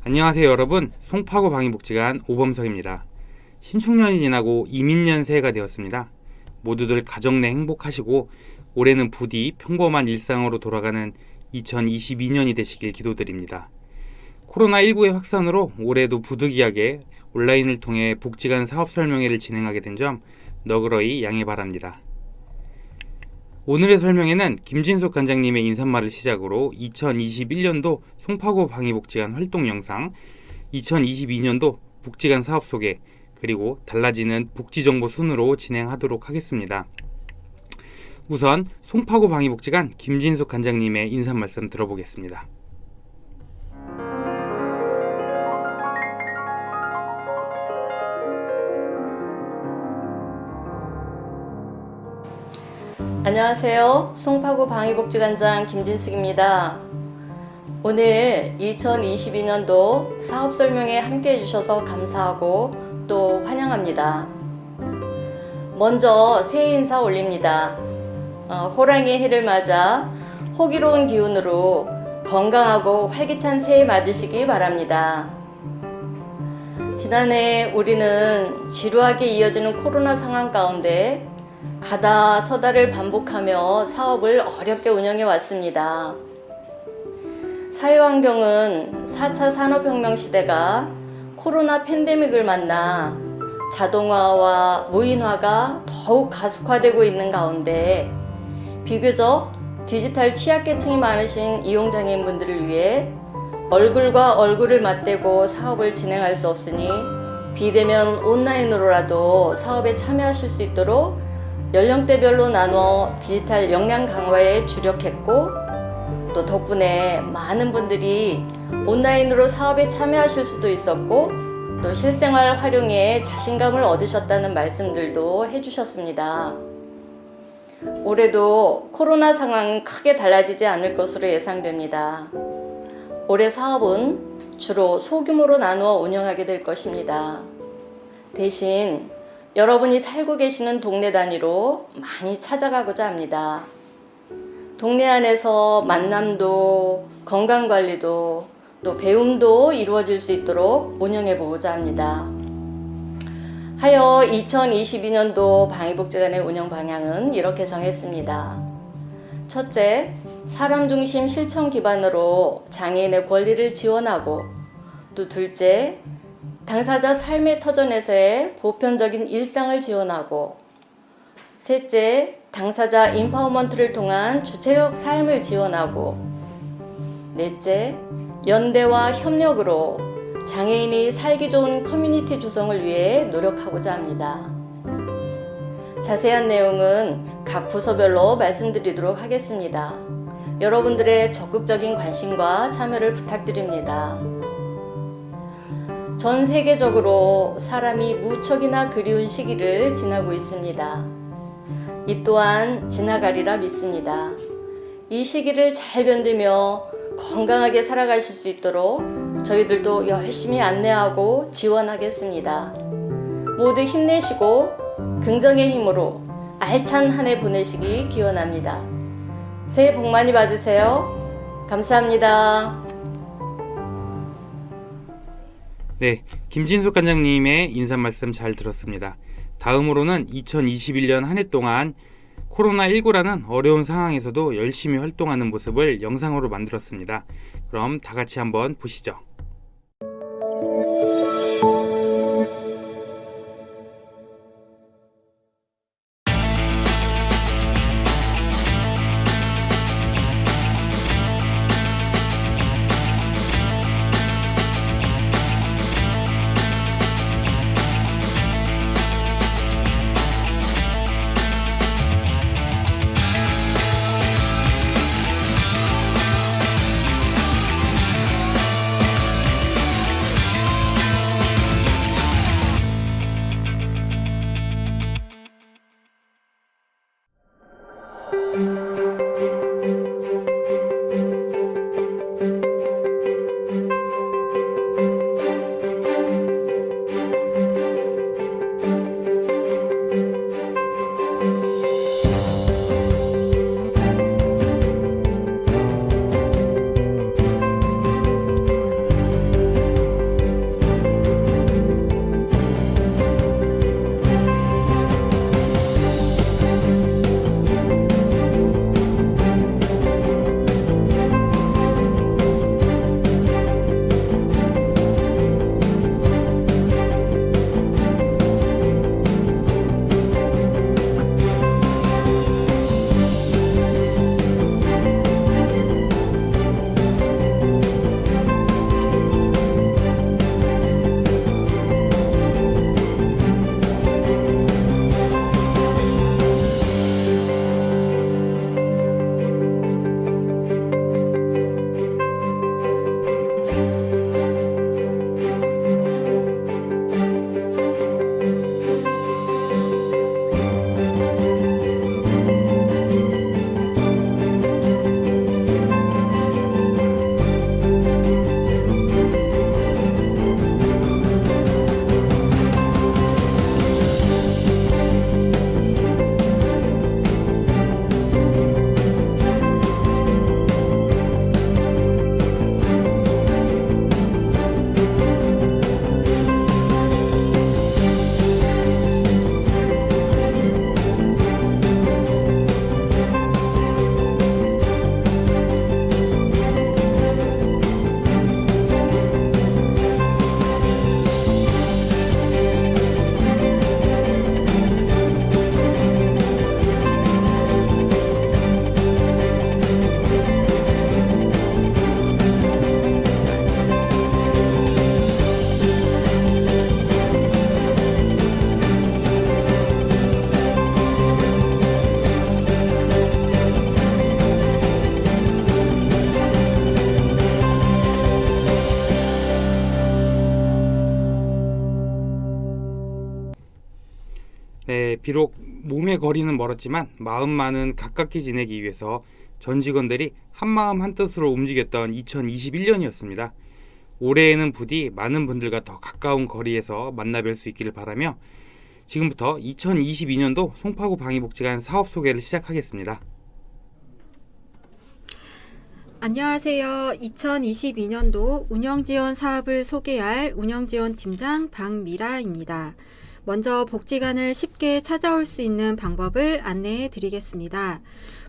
안녕하세요 여러분, 송파구 방위복지관 오범석입니다. 신축년이 지나고 이민년 새해가 되었습니다. 모두들 가정 내 행복하시고 올해는 부디 평범한 일상으로 돌아가는 2022년이 되시길 기도드립니다. 코로나19의 확산으로 올해도 부득이하게 온라인을 통해 복지관 사업 설명회를 진행하게 된 점 너그러이 양해 바랍니다. 오늘의 설명회는 김진숙 관장님의 인사말을 시작으로 2021년도 송파구 방위복지관 활동 영상, 2022년도 복지관 사업 소개, 그리고 달라지는 복지정보 순으로 진행하도록 하겠습니다. 우선 송파구 방위복지관 김진숙 관장님의 인사 말씀 들어보겠습니다. 안녕하세요. 송파구 방위복지관장 김진숙입니다. 오늘 2022년도 사업 설명회 함께 해주셔서 감사하고 또 환영합니다. 먼저 새해 인사 올립니다. 호랑이의 해를 맞아 호기로운 기운으로 건강하고 활기찬 새해 맞으시기 바랍니다. 지난해 우리는 지루하게 이어지는 코로나 상황 가운데 가다 서다를 반복하며 사업을 어렵게 운영해 왔습니다. 사회환경은 4차 산업혁명 시대가 코로나 팬데믹을 만나 자동화와 무인화가 더욱 가속화되고 있는 가운데 비교적 디지털 취약계층이 많으신 이용장애인분들을 위해 얼굴과 얼굴을 맞대고 사업을 진행할 수 없으니 비대면 온라인으로라도 사업에 참여하실 수 있도록 연령대별로 나눠 디지털 역량 강화에 주력했고 또 덕분에 많은 분들이 온라인으로 사업에 참여하실 수도 있었고 또 실생활 활용에 자신감을 얻으셨다는 말씀들도 해주셨습니다. 올해도 코로나 상황은 크게 달라지지 않을 것으로 예상됩니다. 올해 사업은 주로 소규모로 나누어 운영하게 될 것입니다. 대신 여러분이 살고 계시는 동네 단위로 많이 찾아가고자 합니다. 동네 안에서 만남도 건강관리도 또 배움도 이루어질 수 있도록 운영해 보고자 합니다. 하여 2022년도 방위복지관의 운영 방향은 이렇게 정했습니다. 첫째, 사람 중심 실천 기반으로 장애인의 권리를 지원하고 또 둘째, 당사자 삶의 터전에서의 보편적인 일상을 지원하고 셋째, 당사자 인파워먼트를 통한 주체적 삶을 지원하고 넷째, 연대와 협력으로 장애인이 살기 좋은 커뮤니티 조성을 위해 노력하고자 합니다. 자세한 내용은 각 부서별로 말씀드리도록 하겠습니다. 여러분들의 적극적인 관심과 참여를 부탁드립니다. 전 세계적으로 사람이 무척이나 그리운 시기를 지나고 있습니다. 이 또한 지나가리라 믿습니다. 이 시기를 잘 견디며 건강하게 살아가실 수 있도록 저희들도 열심히 안내하고 지원하겠습니다. 모두 힘내시고 긍정의 힘으로 알찬 한 해 보내시기 기원합니다. 새해 복 많이 받으세요. 감사합니다. 네, 김진숙 관장님의 인사 말씀 잘 들었습니다. 다음으로는 2021년 한 해 동안 코로나19라는 어려운 상황에서도 열심히 활동하는 모습을 영상으로 만들었습니다. 그럼 다 같이 한번 보시죠. 비록 몸의 거리는 멀었지만 마음만은 가깝게 지내기 위해서 전 직원들이 한마음 한뜻으로 움직였던 2021년이었습니다. 올해에는 부디 많은 분들과 더 가까운 거리에서 만나 뵐 수 있기를 바라며 지금부터 2022년도 송파구 방위복지관 사업 소개를 시작하겠습니다. 안녕하세요. 2022년도 운영지원 사업을 소개할 운영지원팀장 박미라입니다. 먼저 복지관을 쉽게 찾아올 수 있는 방법을 안내해 드리겠습니다.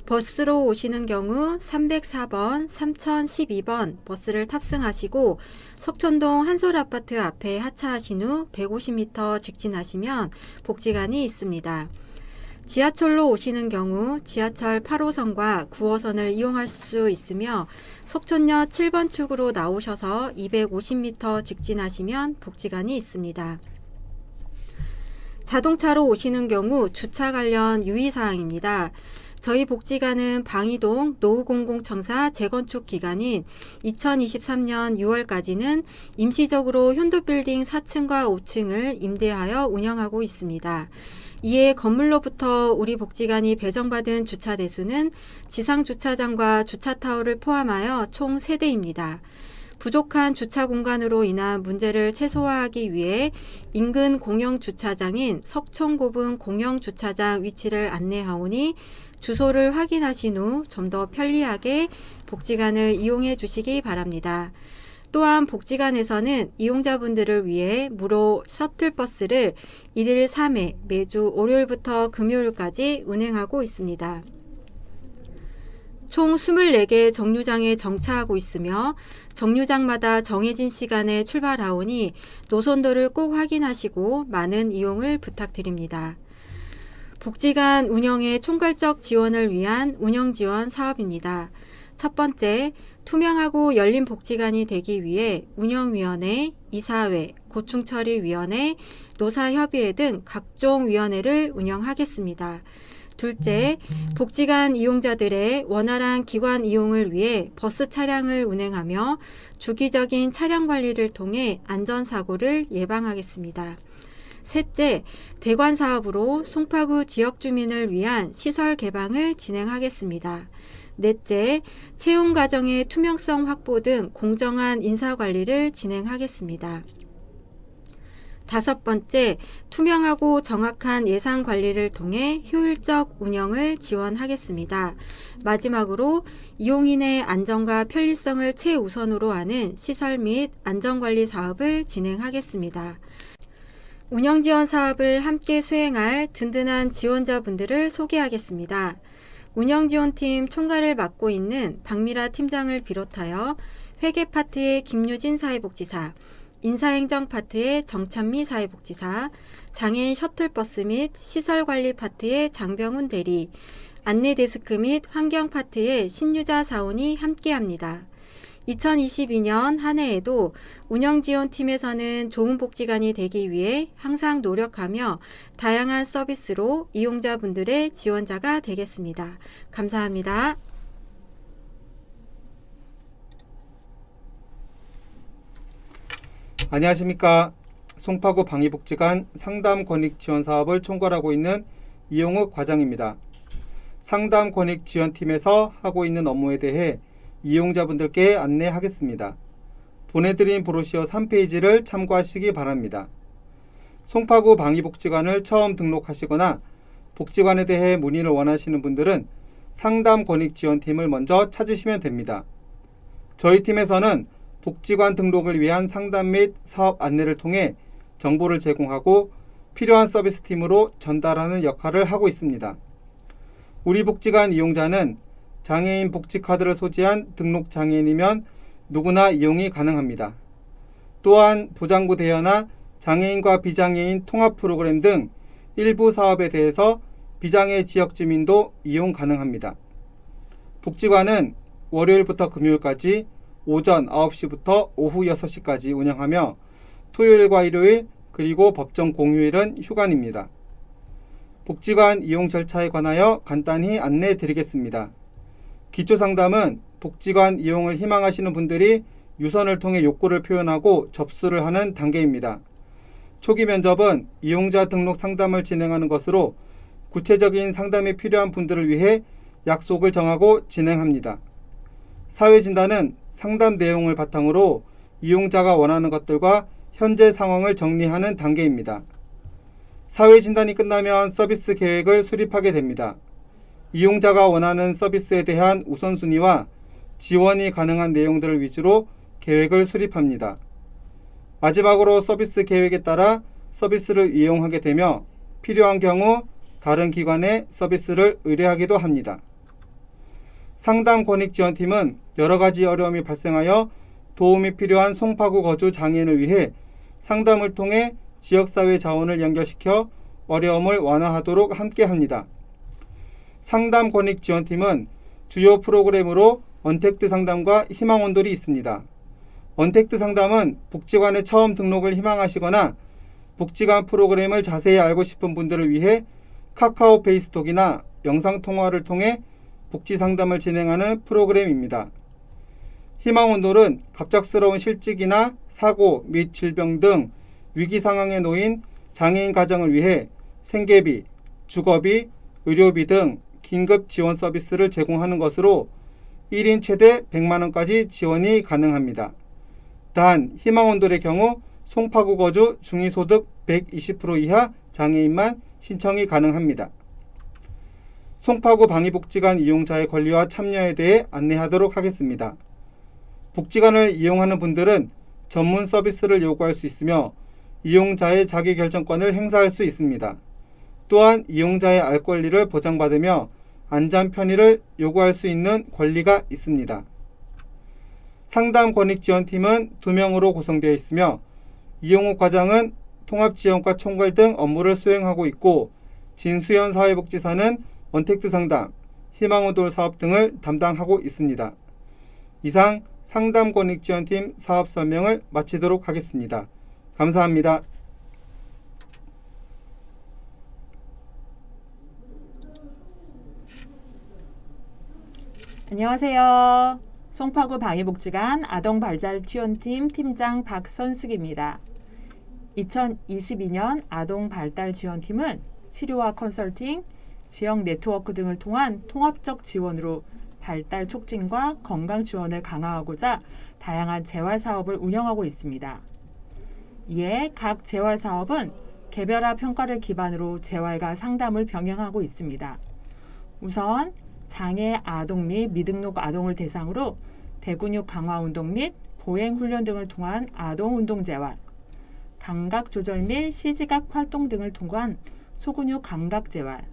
버스로 오시는 경우 304번, 3012번 버스를 탑승하시고 석촌동 한솔아파트 앞에 하차하신 후 150m 직진하시면 복지관이 있습니다. 지하철로 오시는 경우 지하철 8호선과 9호선을 이용할 수 있으며 석촌역 7번 축으로 나오셔서 250m 직진하시면 복지관이 있습니다. 자동차로 오시는 경우 주차 관련 유의사항입니다. 저희 복지관은 방이동 노후공공청사 재건축 기간인 2023년 6월까지는 임시적으로 현도빌딩 4층과 5층을 임대하여 운영하고 있습니다. 이에 건물로부터 우리 복지관이 배정받은 주차 대수는 지상주차장과 주차타워를 포함하여 총 3대입니다. 부족한 주차 공간으로 인한 문제를 최소화하기 위해 인근 공영주차장인 석촌고분 공영주차장 위치를 안내하오니 주소를 확인하신 후 좀 더 편리하게 복지관을 이용해 주시기 바랍니다. 또한 복지관에서는 이용자분들을 위해 무료 셔틀버스를 1일 3회 매주 월요일부터 금요일까지 운행하고 있습니다. 총 24개 정류장에 정차하고 있으며 정류장마다 정해진 시간에 출발하오니 노선도를 꼭 확인하시고 많은 이용을 부탁드립니다. 복지관 운영의 총괄적 지원을 위한 운영지원 사업입니다. 첫 번째, 투명하고 열린 복지관이 되기 위해 운영위원회, 이사회, 고충처리위원회, 노사협의회 등 각종 위원회를 운영하겠습니다. 둘째, 복지관 이용자들의 원활한 기관 이용을 위해 버스 차량을 운행하며 주기적인 차량 관리를 통해 안전사고를 예방하겠습니다. 셋째, 대관 사업으로 송파구 지역 주민을 위한 시설 개방을 진행하겠습니다. 넷째, 채용 과정의 투명성 확보 등 공정한 인사 관리를 진행하겠습니다. 다섯 번째, 투명하고 정확한 예산 관리를 통해 효율적 운영을 지원하겠습니다. 마지막으로 이용인의 안전과 편리성을 최우선으로 하는 시설 및 안전관리 사업을 진행하겠습니다. 운영지원 사업을 함께 수행할 든든한 지원자분들을 소개하겠습니다. 운영지원팀 총괄을 맡고 있는 박미라 팀장을 비롯하여 회계 파트의 김유진 사회복지사, 인사행정 파트의 정찬미 사회복지사, 장애인 셔틀버스 및 시설관리 파트의 장병훈 대리, 안내데스크 및 환경 파트의 신유자 사원이 함께합니다. 2022년 한 해에도 운영지원팀에서는 좋은 복지관이 되기 위해 항상 노력하며 다양한 서비스로 이용자분들의 지원자가 되겠습니다. 감사합니다. 안녕하십니까. 송파구 방위복지관 상담권익지원 사업을 총괄하고 있는 이용욱 과장입니다. 상담권익지원팀에서 하고 있는 업무에 대해 이용자분들께 안내하겠습니다. 보내드린 브로셔 3페이지를 참고하시기 바랍니다. 송파구 방위복지관을 처음 등록하시거나 복지관에 대해 문의를 원하시는 분들은 상담권익지원팀을 먼저 찾으시면 됩니다. 저희 팀에서는 복지관 등록을 위한 상담 및 사업 안내를 통해 정보를 제공하고 필요한 서비스팀으로 전달하는 역할을 하고 있습니다. 우리 복지관 이용자는 장애인 복지카드를 소지한 등록장애인이면 누구나 이용이 가능합니다. 또한 보장구 대여나 장애인과 비장애인 통합 프로그램 등 일부 사업에 대해서 비장애 지역 주민도 이용 가능합니다. 복지관은 월요일부터 금요일까지 오전 9시부터 오후 6시까지 운영하며 토요일과 일요일 그리고 법정 공휴일은 휴관입니다. 복지관 이용 절차에 관하여 간단히 안내해 드리겠습니다. 기초상담은 복지관 이용을 희망하시는 분들이 유선을 통해 욕구를 표현하고 접수를 하는 단계입니다. 초기 면접은 이용자 등록 상담을 진행하는 것으로 구체적인 상담이 필요한 분들을 위해 약속을 정하고 진행합니다. 사회진단은 상담 내용을 바탕으로 이용자가 원하는 것들과 현재 상황을 정리하는 단계입니다. 사회진단이 끝나면 서비스 계획을 수립하게 됩니다. 이용자가 원하는 서비스에 대한 우선순위와 지원이 가능한 내용들을 위주로 계획을 수립합니다. 마지막으로 서비스 계획에 따라 서비스를 이용하게 되며 필요한 경우 다른 기관에 서비스를 의뢰하기도 합니다. 상담 권익지원팀은 여러 가지 어려움이 발생하여 도움이 필요한 송파구 거주 장애인을 위해 상담을 통해 지역사회 자원을 연결시켜 어려움을 완화하도록 함께합니다. 상담 권익지원팀은 주요 프로그램으로 언택트 상담과 희망온돌이 있습니다. 언택트 상담은 복지관에 처음 등록을 희망하시거나 복지관 프로그램을 자세히 알고 싶은 분들을 위해 카카오 페이스톡이나 영상통화를 통해 복지 상담을 진행하는 프로그램입니다. 희망온돌은 갑작스러운 실직이나 사고 및 질병 등 위기 상황에 놓인 장애인 가정을 위해 생계비, 주거비, 의료비 등 긴급 지원 서비스를 제공하는 것으로 1인 최대 100만 원까지 지원이 가능합니다. 단 희망온돌의 경우 송파구 거주 중위소득 120% 이하 장애인만 신청이 가능합니다. 송파구 방위복지관 이용자의 권리와 참여에 대해 안내하도록 하겠습니다. 복지관을 이용하는 분들은 전문 서비스를 요구할 수 있으며 이용자의 자기결정권을 행사할 수 있습니다. 또한 이용자의 알 권리를 보장받으며 안전 편의를 요구할 수 있는 권리가 있습니다. 상담 권익지원팀은 2명으로 구성되어 있으며 이용욱 과장은 통합지원과 총괄 등 업무를 수행하고 있고 진수연 사회복지사는 언택트 상담, 희망온돌 사업 등을 담당하고 있습니다. 이상 상담 권익지원팀 사업 설명을 마치도록 하겠습니다. 감사합니다. 안녕하세요. 송파구 방위복지관 아동발달지원팀 팀장 박선숙입니다. 2022년 아동발달지원팀은 치료와 컨설팅, 지역 네트워크 등을 통한 통합적 지원으로 발달 촉진과 건강 지원을 강화하고자 다양한 재활사업을 운영하고 있습니다. 이에 각 재활사업은 개별화 평가를 기반으로 재활과 상담을 병행하고 있습니다. 우선 장애 아동 및 미등록 아동을 대상으로 대근육 강화 운동 및 보행 훈련 등을 통한 아동 운동 재활, 감각 조절 및 시지각 활동 등을 통한 소근육 감각 재활,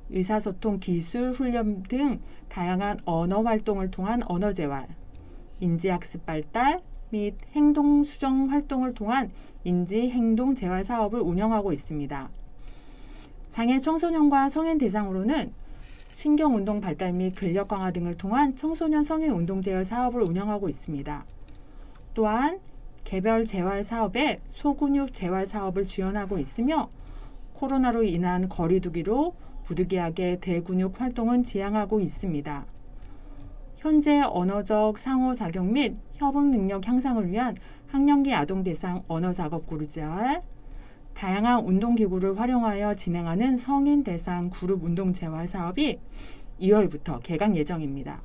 의사소통 기술 훈련 등 다양한 언어 활동을 통한 언어 재활, 인지학습 발달 및 행동 수정 활동을 통한 인지 행동 재활 사업을 운영하고 있습니다. 장애 청소년과 성인 대상으로는 신경운동 발달 및 근력 강화 등을 통한 청소년 성인 운동 재활 사업을 운영하고 있습니다. 또한 개별 재활 사업에 소근육 재활 사업을 지원하고 있으며 코로나로 인한 거리두기로 부득이하게 대근육 활동은 지양하고 있습니다. 현재 언어적 상호작용 및 협응 능력 향상을 위한 학령기 아동 대상 언어 작업 그룹 재활, 다양한 운동기구를 활용하여 진행하는 성인 대상 그룹 운동 재활 사업이 2월부터 개강 예정입니다.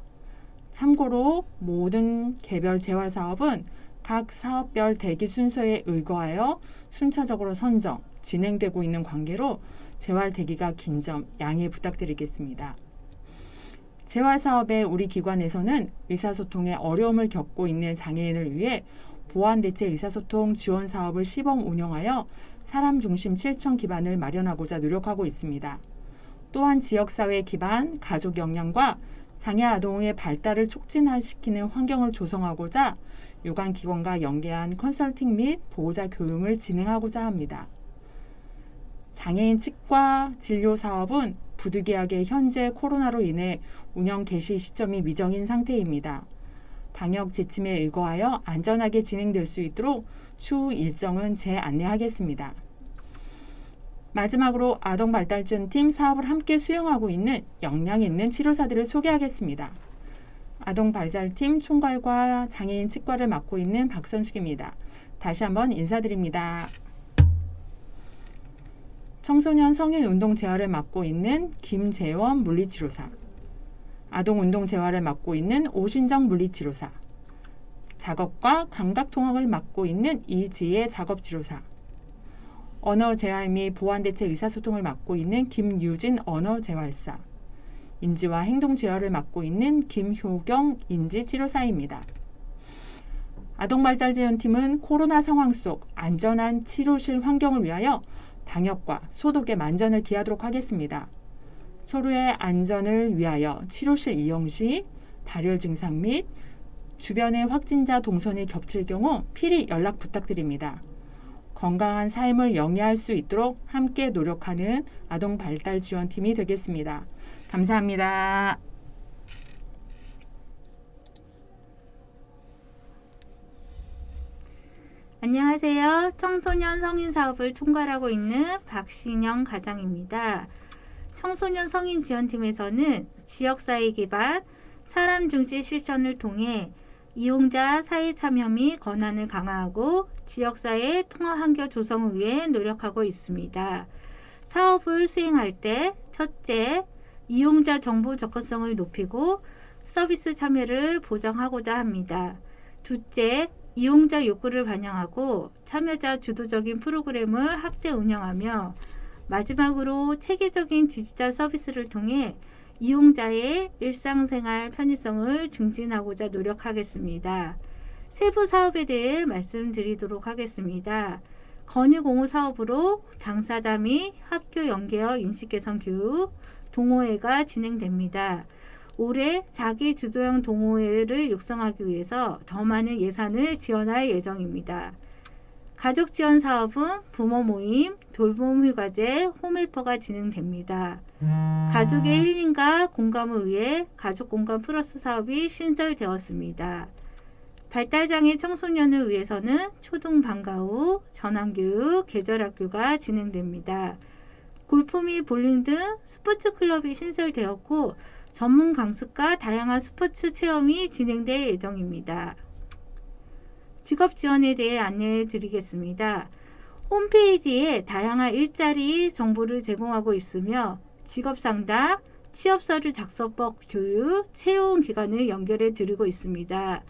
참고로 모든 개별 재활 사업은 각 사업별 대기 순서에 의거하여 순차적으로 선정, 진행되고 있는 관계로 재활 대기가 긴 점 양해 부탁드리겠습니다. 재활 사업에 우리 기관에서는 의사소통에 어려움을 겪고 있는 장애인을 위해 보완대체 의사소통 지원 사업을 시범 운영하여 사람 중심 실천 기반을 마련하고자 노력하고 있습니다. 또한 지역사회 기반 가족 역량과 장애 아동의 발달을 촉진시키는 환경을 조성하고자 유관기관과 연계한 컨설팅 및 보호자 교육을 진행하고자 합니다. 장애인 치과 진료 사업은 부득이하게 현재 코로나로 인해 운영 개시 시점이 미정인 상태입니다. 방역 지침에 의거하여 안전하게 진행될 수 있도록 추후 일정은 재안내하겠습니다. 마지막으로 아동발달지원팀 사업을 함께 수행하고 있는 역량 있는 치료사들을 소개하겠습니다. 아동발달팀 총괄과 장애인 치과를 맡고 있는 박선숙입니다. 다시 한번 인사드립니다. 청소년 성인 운동 재활을 맡고 있는 김재원 물리치료사, 아동 운동 재활을 맡고 있는 오신정 물리치료사, 작업과 감각 통역을 맡고 있는 이지혜 작업치료사, 언어 재활 및 보완 대책 의사소통을 맡고 있는 김유진 언어 재활사, 인지와 행동 재활을 맡고 있는 김효경 인지치료사입니다. 아동발달지원팀은 코로나 상황 속 안전한 치료실 환경을 위하여 방역과 소독에 만전을 기하도록 하겠습니다. 서로의 안전을 위하여 치료실 이용 시 발열 증상 및 주변의 확진자 동선이 겹칠 경우 필히 연락 부탁드립니다. 건강한 삶을 영위할 수 있도록 함께 노력하는 아동발달지원팀이 되겠습니다. 감사합니다. 안녕하세요. 청소년 성인 사업을 총괄하고 있는 박신영 과장입니다. 청소년 성인 지원팀에서는 지역사회 기반, 사람 중시 실천을 통해 이용자 사회 참여 및 권한을 강화하고 지역사회 통합 환경 조성을 위해 노력하고 있습니다. 사업을 수행할 때 첫째, 이용자 정보 접근성을 높이고 서비스 참여를 보장하고자 합니다. 둘째, 이용자 욕구를 반영하고 참여자 주도적인 프로그램을 확대 운영하며 마지막으로 체계적인 디지털 서비스를 통해 이용자의 일상생활 편의성을 증진하고자 노력하겠습니다. 세부 사업에 대해 말씀드리도록 하겠습니다. 건의공호 사업으로 당사자 및 학교 연계어 인식개선 교육, 동호회가 진행됩니다. 올해 자기 주도형 동호회를 육성하기 위해서 더 많은 예산을 지원할 예정입니다. 가족 지원 사업은 부모 모임, 돌봄 휴가제, 홈헬퍼가 진행됩니다. 가족의 힐링과 공감을 위해 가족 공감 플러스 사업이 신설되었습니다. 발달장애 청소년을 위해서는 초등 방과 후 전환교육, 계절학교가 진행됩니다. 골프 및 볼링 등 스포츠 클럽이 신설되었고 전문 강습과 다양한 스포츠 체험이 진행될 예정입니다. 직업 지원에 대해 안내해 드리겠습니다. 홈페이지에 다양한 일자리 정보를 제공하고 있으며 직업 상담, 취업 서류 작성법 교육, 채용 기관을 연결해 드리고 있습니다.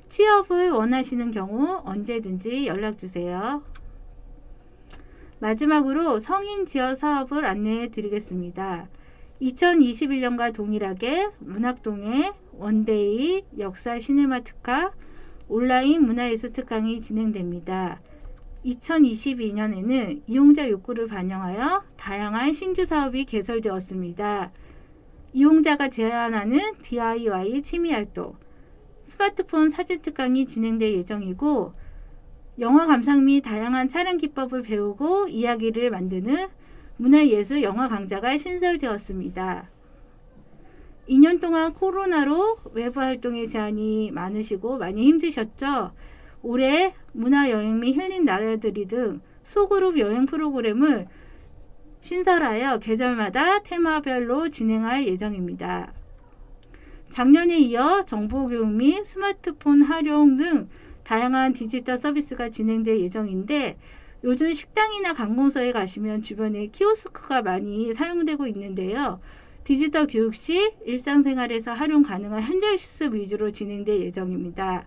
취업을 원하시는 경우 언제든지 연락 주세요. 마지막으로 성인 지원 사업을 안내해 드리겠습니다. 2021년과 동일하게 문학동의 원데이 역사 시네마 특화, 온라인 문화예술 특강이 진행됩니다. 2022년에는 이용자 욕구를 반영하여 다양한 신규 사업이 개설되었습니다. 이용자가 제안하는 DIY 취미활동, 스마트폰 사진 특강이 진행될 예정이고 영화 감상 및 다양한 촬영 기법을 배우고 이야기를 만드는 문화예술 영화 강좌가 신설되었습니다. 2년 동안 코로나로 외부 활동에 제한이 많으시고 많이 힘드셨죠? 올해 문화여행 및 힐링 나라들이 등 소그룹 여행 프로그램을 신설하여 계절마다 테마별로 진행할 예정입니다. 작년에 이어 정보교육 및 스마트폰 활용 등 다양한 디지털 서비스가 진행될 예정인데 요즘 식당이나 관공서에 가시면 주변에 키오스크가 많이 사용되고 있는데요. 디지털 교육 시 일상생활에서 활용 가능한 현장 실습 위주로 진행될 예정입니다.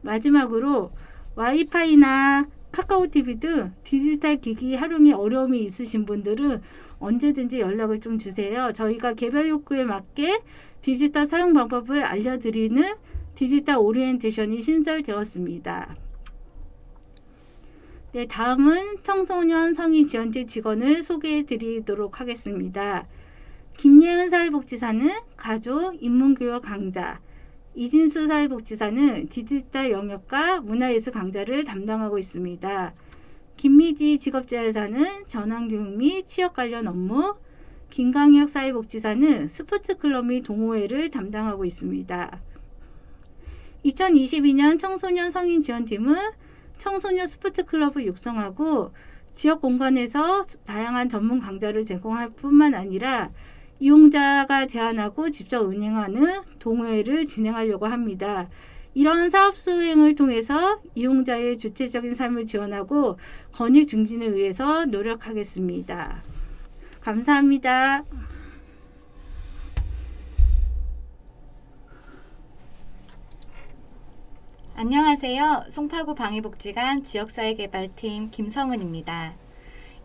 마지막으로 와이파이나 카카오 TV 등 디지털 기기 활용에 어려움이 있으신 분들은 언제든지 연락을 좀 주세요. 저희가 개별 욕구에 맞게 디지털 사용 방법을 알려드리는 디지털 오리엔테이션이 신설되었습니다. 네, 다음은 청소년 성인 지원팀 직원을 소개해 드리도록 하겠습니다. 김예은 사회복지사는 가족 인문교육 강좌, 이진수 사회복지사는 디지털 영역과 문화예술 강좌를 담당하고 있습니다. 김미지 직업재활사는 전환교육 및 취업 관련 업무, 김강혁 사회복지사는 스포츠클럽 및 동호회를 담당하고 있습니다. 2022년 청소년 성인 지원팀은 청소년 스포츠클럽을 육성하고 지역 공간에서 다양한 전문 강좌를 제공할 뿐만 아니라 이용자가 제안하고 직접 운영하는 동호회를 진행하려고 합니다. 이런 사업 수행을 통해서 이용자의 주체적인 삶을 지원하고 권익 증진을 위해서 노력하겠습니다. 감사합니다. 안녕하세요. 송파구 방위복지관 지역사회개발팀 김성은입니다.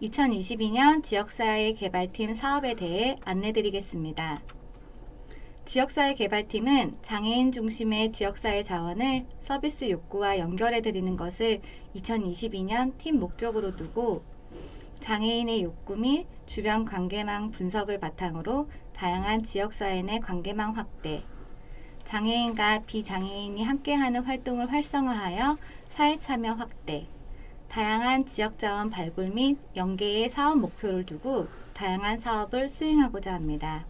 2022년 지역사회개발팀 사업에 대해 안내드리겠습니다. 지역사회개발팀은 장애인 중심의 지역사회 자원을 서비스 욕구와 연결해드리는 것을 2022년 팀 목적으로 두고 장애인의 욕구 및 주변 관계망 분석을 바탕으로 다양한 지역사회 내 관계망 확대, 장애인과 비장애인이 함께하는 활동을 활성화하여 사회참여 확대, 다양한 지역자원 발굴 및 연계의 사업 목표를 두고 다양한 사업을 수행하고자 합니다.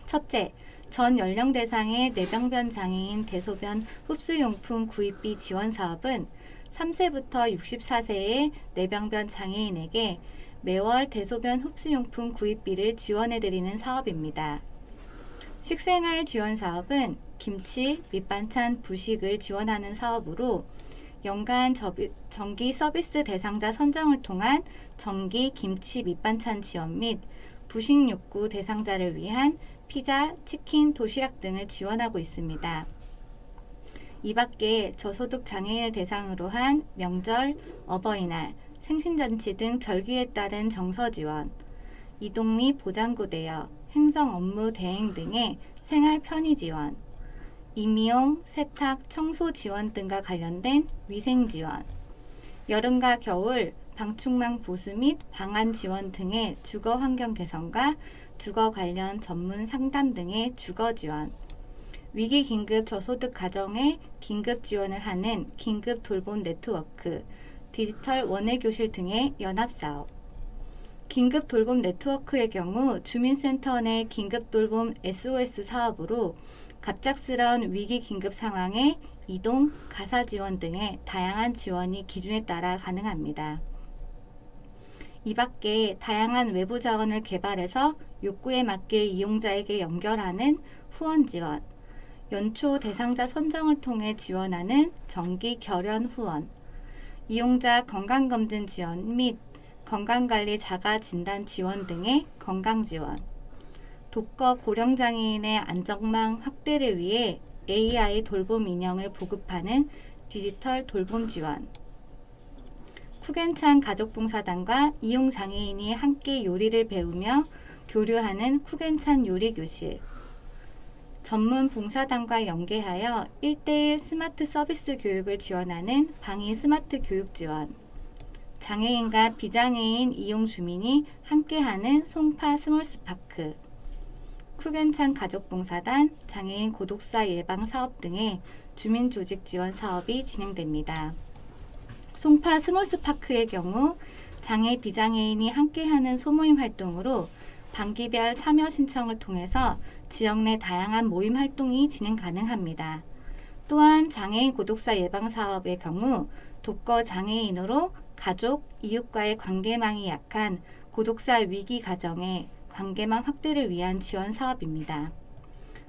첫째, 전 연령 대상의 뇌병변 장애인 대소변 흡수용품 구입비 지원 사업은 3세부터 64세의 뇌병변 장애인에게 매월 대소변 흡수용품 구입비를 지원해드리는 사업입니다. 식생활 지원 사업은 김치, 밑반찬, 부식을 지원하는 사업으로 연간 정기 서비스 대상자 선정을 통한 정기 김치 밑반찬 지원 및 부식 욕구 대상자를 위한 피자, 치킨, 도시락 등을 지원하고 있습니다. 이 밖에 저소득 장애인을 대상으로 한 명절, 어버이날, 생신잔치 등 절기에 따른 정서 지원, 이동 및 보장구 대여, 행정 업무 대행 등의 생활 편의 지원, 임용, 세탁, 청소 지원 등과 관련된 위생 지원, 여름과 겨울 방충망 보수 및 방안 지원 등의 주거 환경 개선과 주거 관련 전문 상담 등의 주거 지원, 위기 긴급 저소득 가정에 긴급 지원을 하는 긴급 돌봄 네트워크, 디지털 원예 교실 등의 연합 사업, 긴급 돌봄 네트워크의 경우 주민센터 내 긴급 돌봄 SOS 사업으로 갑작스러운 위기 긴급 상황에 이동, 가사 지원 등의 다양한 지원이 기준에 따라 가능합니다. 이 밖에 다양한 외부 자원을 개발해서 욕구에 맞게 이용자에게 연결하는 후원 지원, 연초 대상자 선정을 통해 지원하는 정기 결연 후원, 이용자 건강검진 지원 및 건강관리 자가진단 지원 등의 건강지원, 독거 고령장애인의 안전망 확대를 위해 AI 돌봄 인형을 보급하는 디지털 돌봄 지원, 쿡앤찬 가족봉사단과 이용장애인이 함께 요리를 배우며 교류하는 쿡앤찬 요리교실, 전문 봉사단과 연계하여 1:1 스마트 서비스 교육을 지원하는 방위 스마트 교육 지원, 장애인과 비장애인 이용 주민이 함께하는 송파 스몰스파크, 쿡앤찬 가족봉사단, 장애인 고독사 예방 사업 등의 주민 조직 지원 사업이 진행됩니다. 송파 스몰스파크의 경우 장애 비장애인이 함께하는 소모임 활동으로 반기별 참여 신청을 통해서 지역 내 다양한 모임 활동이 진행 가능합니다. 또한 장애인 고독사 예방 사업의 경우 독거 장애인으로 가족, 이웃과의 관계망이 약한 고독사 위기 가정의 관계망 확대를 위한 지원 사업입니다.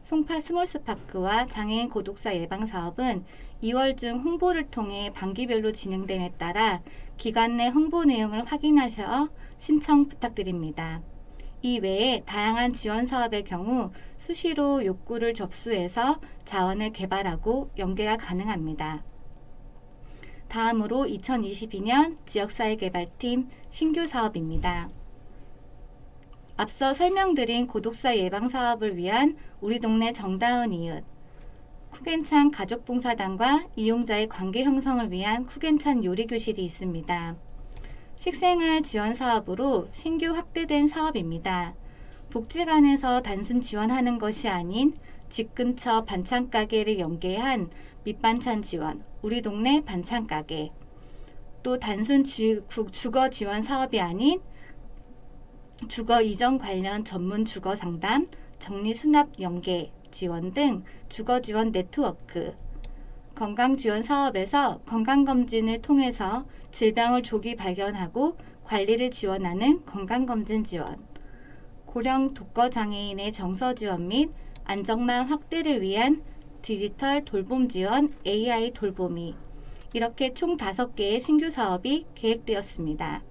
송파 스몰스파크와 장애인 고독사 예방 사업은 2월 중 홍보를 통해 반기별로 진행됨에 따라 기관 내 홍보 내용을 확인하셔 신청 부탁드립니다. 이 외에 다양한 지원 사업의 경우 수시로 욕구를 접수해서 자원을 개발하고 연계가 가능합니다. 다음으로 2022년 지역사회개발팀 신규 사업입니다. 앞서 설명드린 고독사 예방 사업을 위한 우리 동네 정다운 이웃, 쿡앤찬 가족봉사단과 이용자의 관계 형성을 위한 쿡앤찬 요리교실이 있습니다. 식생활 지원 사업으로 신규 확대된 사업입니다. 복지관에서 단순 지원하는 것이 아닌 집 근처 반찬가게를 연계한 밑반찬 지원, 우리 동네 반찬가게, 또 단순 주거 지원 사업이 아닌 주거 이전 관련 전문 주거 상담, 정리 수납 연계 지원 등 주거 지원 네트워크, 건강 지원 사업에서 건강검진을 통해서 질병을 조기 발견하고 관리를 지원하는 건강검진 지원, 고령 독거 장애인의 정서 지원 및 안전망 확대를 위한 디지털 돌봄 지원, AI 돌보미 이렇게 총 5개의 신규 사업이 계획되었습니다.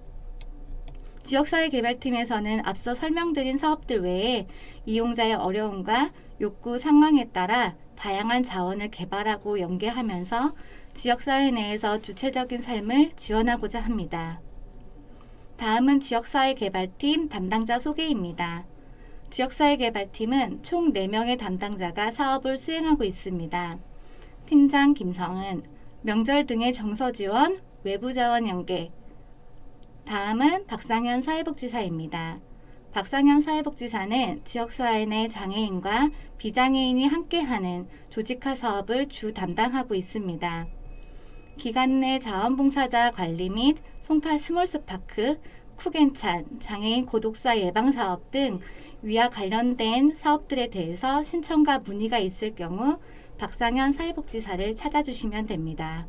지역사회 개발팀에서는 앞서 설명드린 사업들 외에 이용자의 어려움과 욕구 상황에 따라 다양한 자원을 개발하고 연계하면서 지역사회 내에서 주체적인 삶을 지원하고자 합니다. 다음은 지역사회 개발팀 담당자 소개입니다. 지역사회 개발팀은 총 4명의 담당자가 사업을 수행하고 있습니다. 팀장 김성은, 명절 등의 정서 지원, 외부 자원 연계. 다음은 박상현 사회복지사입니다. 박상현 사회복지사는 지역사회 내 장애인과 비장애인이 함께하는 조직화 사업을 주 담당하고 있습니다. 기관 내 자원봉사자 관리 및 송파 스몰스파크, 쿠겐찬, 장애인 고독사 예방사업 등 위와 관련된 사업들에 대해서 신청과 문의가 있을 경우 박상현 사회복지사를 찾아주시면 됩니다.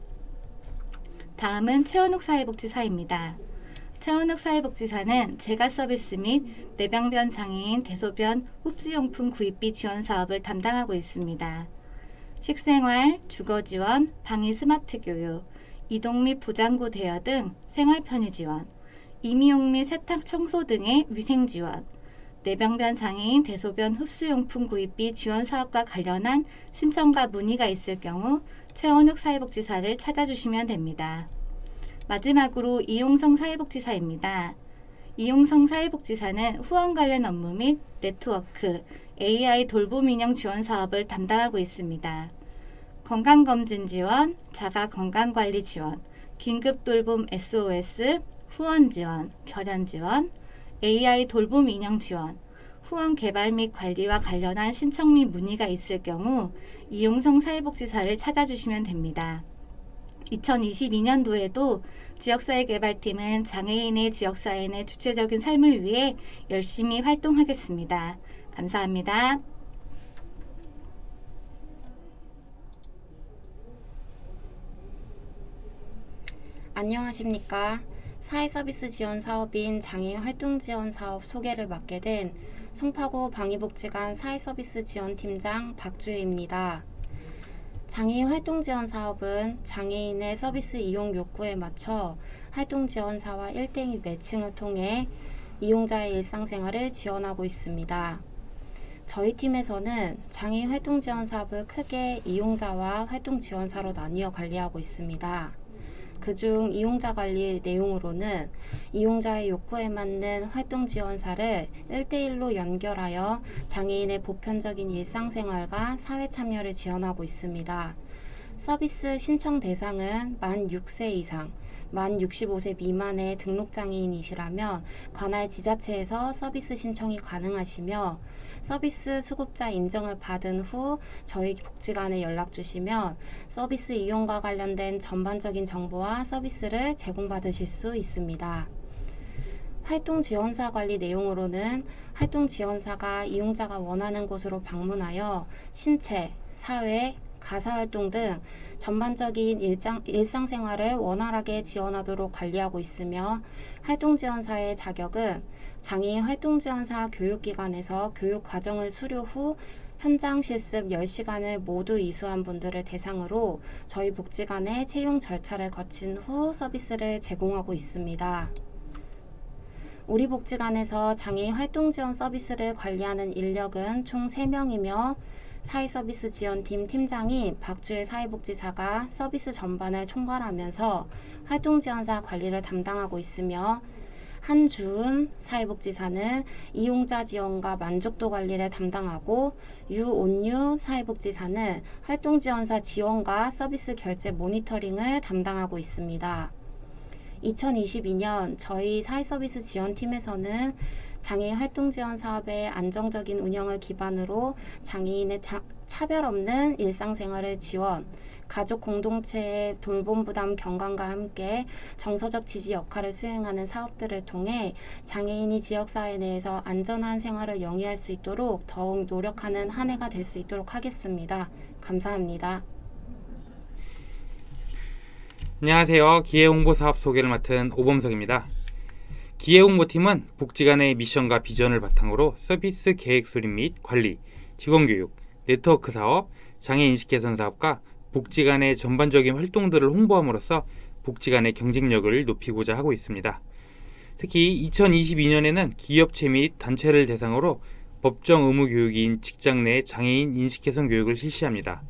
다음은 최원욱 사회복지사입니다. 최원욱 사회복지사는 재가 서비스 및 뇌병변 장애인 대소변 흡수용품 구입비 지원 사업을 담당하고 있습니다. 식생활, 주거지원, 방위 스마트 교육, 이동 및 보장구 대여 등 생활 편의 지원, 임의용 및 세탁 청소 등의 위생 지원, 뇌병변 장애인 대소변 흡수용품 구입비 지원 사업과 관련한 신청과 문의가 있을 경우 최원욱 사회복지사를 찾아주시면 됩니다. 마지막으로 이용성 사회복지사입니다. 이용성 사회복지사는 후원 관련 업무 및 네트워크, AI 돌봄 인형 지원 사업을 담당하고 있습니다. 건강검진 지원, 자가건강관리 지원, 긴급돌봄 SOS, 후원 지원, 결연 지원, AI 돌봄 인형 지원, 후원 개발 및 관리와 관련한 신청 및 문의가 있을 경우 이용성 사회복지사를 찾아주시면 됩니다. 2022년도에도 지역사회 개발팀은 장애인의 지역사회 내 주체적인 삶을 위해 열심히 활동하겠습니다. 감사합니다. 안녕하십니까. 사회서비스 지원 사업인 장애인 활동 지원 사업 소개를 맡게 된 송파구 방위복지관 사회서비스 지원팀장 박주혜입니다. 장애인 활동 지원 사업은 장애인의 서비스 이용 욕구에 맞춰 활동 지원사와 1대1 매칭을 통해 이용자의 일상생활을 지원하고 있습니다. 저희 팀에서는 장애인 활동 지원 사업을 크게 이용자와 활동 지원사로 나뉘어 관리하고 있습니다. 그중 이용자 관리 내용으로는 이용자의 욕구에 맞는 활동 지원사를 1대1로 연결하여 장애인의 보편적인 일상생활과 사회 참여를 지원하고 있습니다. 서비스 신청 대상은 만 6세 이상, 만 65세 미만의 등록장애인이시라면 관할 지자체에서 서비스 신청이 가능하시며 서비스 수급자 인정을 받은 후 저희 복지관에 연락 주시면 서비스 이용과 관련된 전반적인 정보와 서비스를 제공받으실 수 있습니다. 활동 지원사 관리 내용으로는 활동 지원사가 이용자가 원하는 곳으로 방문하여 신체, 사회, 가사활동 등 전반적인 일상생활을 원활하게 지원하도록 관리하고 있으며 활동지원사의 자격은 장애인 활동지원사 교육기관에서 교육과정을 수료 후 현장 실습 10시간을 모두 이수한 분들을 대상으로 저희 복지관에 채용 절차를 거친 후 서비스를 제공하고 있습니다. 우리 복지관에서 장애인 활동지원 서비스를 관리하는 인력은 총 3명이며 사회서비스 지원팀 팀장인 박주혜 사회복지사가 서비스 전반을 총괄하면서 활동지원사 관리를 담당하고 있으며 한주은 사회복지사는 이용자 지원과 만족도 관리를 담당하고 유온유 사회복지사는 활동지원사 지원과 서비스 결제 모니터링을 담당하고 있습니다. 2022년 저희 사회서비스 지원팀에서는 장애인 활동지원 사업의 안정적인 운영을 기반으로 장애인의 차별 없는 일상생활을 지원, 가족 공동체의 돌봄 부담 경감과 함께 정서적 지지 역할을 수행하는 사업들을 통해 장애인이 지역사회 내에서 안전한 생활을 영위할 수 있도록 더욱 노력하는 한 해가 될 수 있도록 하겠습니다. 감사합니다. 안녕하세요. 기회홍보사업 소개를 맡은 오범석입니다. 기회홍보팀은 복지관의 미션과 비전을 바탕으로 서비스 계획 수립 및 관리, 직원교육, 네트워크 사업, 장애 인식 개선 사업과 복지 간의 전반적인 활동들을 홍보함으로써 복지 간의 경쟁력을 높이고자 하고 있습니다. 특히 2022년에는 기업체 및 단체를 대상으로 법정 의무 교육인 직장 내 장애인 인식 개선 교육을 실시합니다.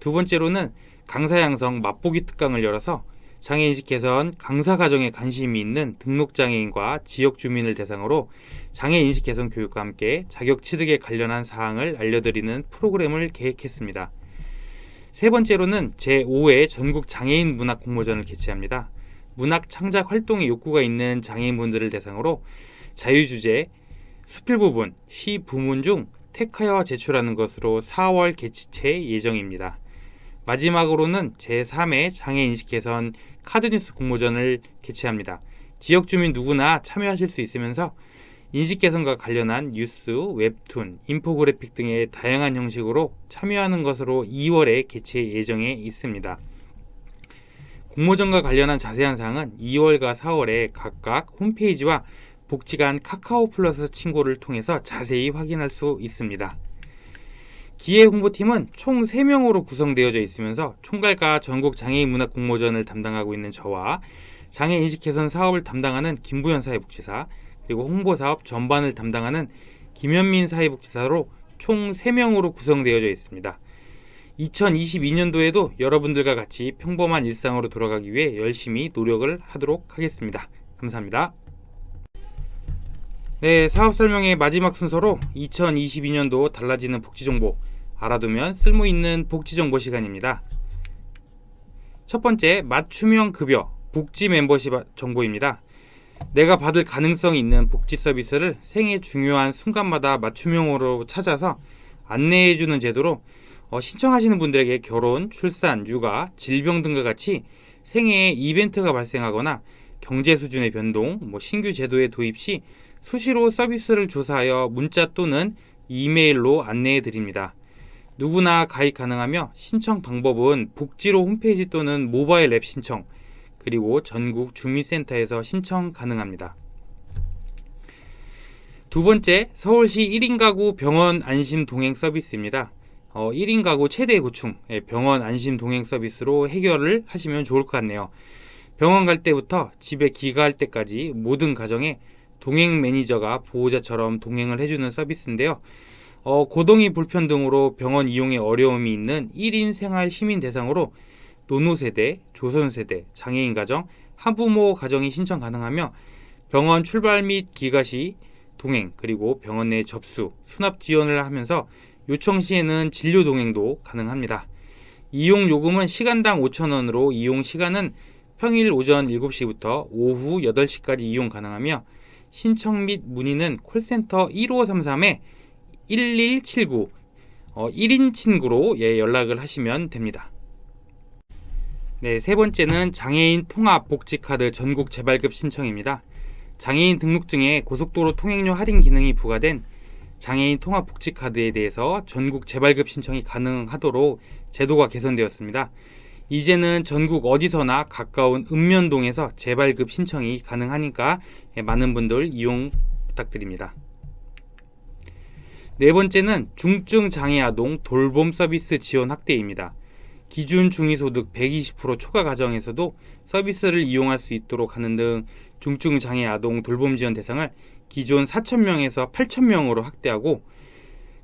두 번째로는 강사 양성 맛보기 특강을 열어서 장애인식 개선 강사 과정에 관심이 있는 등록장애인과 지역 주민을 대상으로 장애인식 개선 교육과 함께 자격 취득에 관련한 사항을 알려드리는 프로그램을 계획했습니다. 세 번째로는 제5회 전국 장애인 문학 공모전을 개최합니다. 문학 창작 활동에 욕구가 있는 장애인분들을 대상으로 자유주제, 수필 부분, 시 부문 중 택하여 제출하는 것으로 4월 개최 예정입니다. 마지막으로는 제3회 장애인식 개선 카드뉴스 공모전을 개최합니다. 지역 주민 누구나 참여하실 수 있으면서 인식 개선과 관련한 뉴스, 웹툰, 인포그래픽 등의 다양한 형식으로 참여하는 것으로 2월에 개최 예정에 있습니다. 공모전과 관련한 자세한 사항은 2월과 4월에 각각 홈페이지와 복지관 카카오 플러스 친구를 통해서 자세히 확인할 수 있습니다. 기획 홍보팀은 총 3명으로 구성되어져 있으면서 총괄과 전국 장애인 문학 공모전을 담당하고 있는 저와 장애 인식 개선 사업을 담당하는 김부현 사회복지사, 그리고 홍보 사업 전반을 담당하는 김현민 사회복지사로 총 3명으로 구성되어져 있습니다. 2022년도에도 여러분들과 같이 평범한 일상으로 돌아가기 위해 열심히 노력을 하도록 하겠습니다. 감사합니다. 네, 사업 설명의 마지막 순서로 2022년도 달라지는 복지 정보, 알아두면 쓸모있는 복지 정보 시간입니다. 첫 번째, 맞춤형 급여, 복지 멤버십 정보입니다. 내가 받을 가능성이 있는 복지 서비스를 생애 중요한 순간마다 맞춤형으로 찾아서 안내해주는 제도로 신청하시는 분들에게 결혼, 출산, 육아, 질병 등과 같이 생애에 이벤트가 발생하거나 경제 수준의 변동, 신규 제도의 도입 시 수시로 서비스를 조사하여 문자 또는 이메일로 안내해 드립니다. 누구나 가입 가능하며 신청 방법은 복지로 홈페이지 또는 모바일 앱 신청, 그리고 전국 주민센터에서 신청 가능합니다. 두 번째, 서울시 1인 가구 병원 안심 동행 서비스입니다. 1인 가구 최대 고충, 병원 안심 동행 서비스로 해결을 하시면 좋을 것 같네요. 병원 갈 때부터 집에 귀가할 때까지 모든 가정에 동행 매니저가 보호자처럼 동행을 해주는 서비스인데요. 고동이 불편 등으로 병원 이용에 어려움이 있는 1인 생활 시민 대상으로 노노세대, 조선세대, 장애인 가정, 한부모 가정이 신청 가능하며 병원 출발 및 귀가 시 동행, 그리고 병원 내 접수, 수납 지원을 하면서 요청 시에는 진료 동행도 가능합니다. 이용 요금은 시간당 5,000원으로 이용 시간은 평일 오전 7시부터 오후 8시까지 이용 가능하며 신청 및 문의는 콜센터 1533-1179 1인 친구로 연락을 하시면 됩니다. 네, 세 번째는 장애인 통합 복지카드 전국 재발급 신청입니다. 장애인 등록증에 고속도로 통행료 할인 기능이 부과된 장애인 통합 복지카드에 대해서 전국 재발급 신청이 가능하도록 제도가 개선되었습니다. 이제는 전국 어디서나 가까운 읍면동에서 재발급 신청이 가능하니까 많은 분들 이용 부탁드립니다. 네 번째는 중증 장애 아동 돌봄 서비스 지원 확대입니다. 기준 중위소득 120% 초과 가정에서도 서비스를 이용할 수 있도록 하는 등 중증 장애 아동 돌봄 지원 대상을 기존 4,000명에서 8,000명으로 확대하고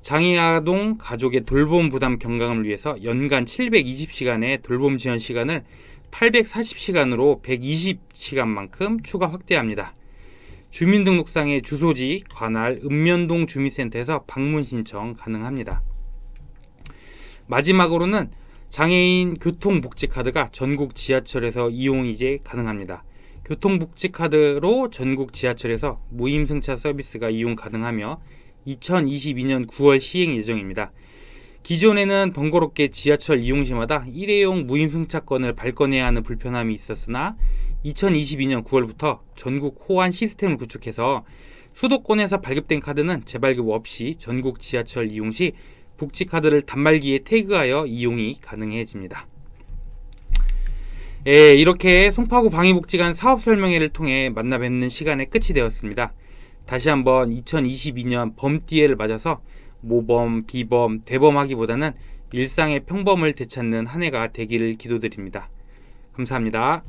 장애 아동 가족의 돌봄 부담 경감을 위해서 연간 720시간의 돌봄 지원 시간을 840시간으로 120시간만큼 추가 확대합니다. 주민등록상의 주소지, 관할, 읍면동 주민센터에서 방문 신청 가능합니다. 마지막으로는 장애인 교통복지카드가 전국 지하철에서 이용 이제 가능합니다. 교통복지카드로 전국 지하철에서 무임승차 서비스가 이용 가능하며 2022년 9월 시행 예정입니다. 기존에는 번거롭게 지하철 이용 시마다 일회용 무임승차권을 발권해야 하는 불편함이 있었으나 2022년 9월부터 전국 호환 시스템을 구축해서 수도권에서 발급된 카드는 재발급 없이 전국 지하철 이용 시 복지카드를 단말기에 태그하여 이용이 가능해집니다. 이렇게 송파구 방위복지관 사업 설명회를 통해 만나 뵙는 시간의 끝이 되었습니다. 다시 한번 2022년 범띠해를 맞아서 모범, 비범, 대범하기보다는 일상의 평범을 되찾는 한 해가 되기를 기도드립니다. 감사합니다.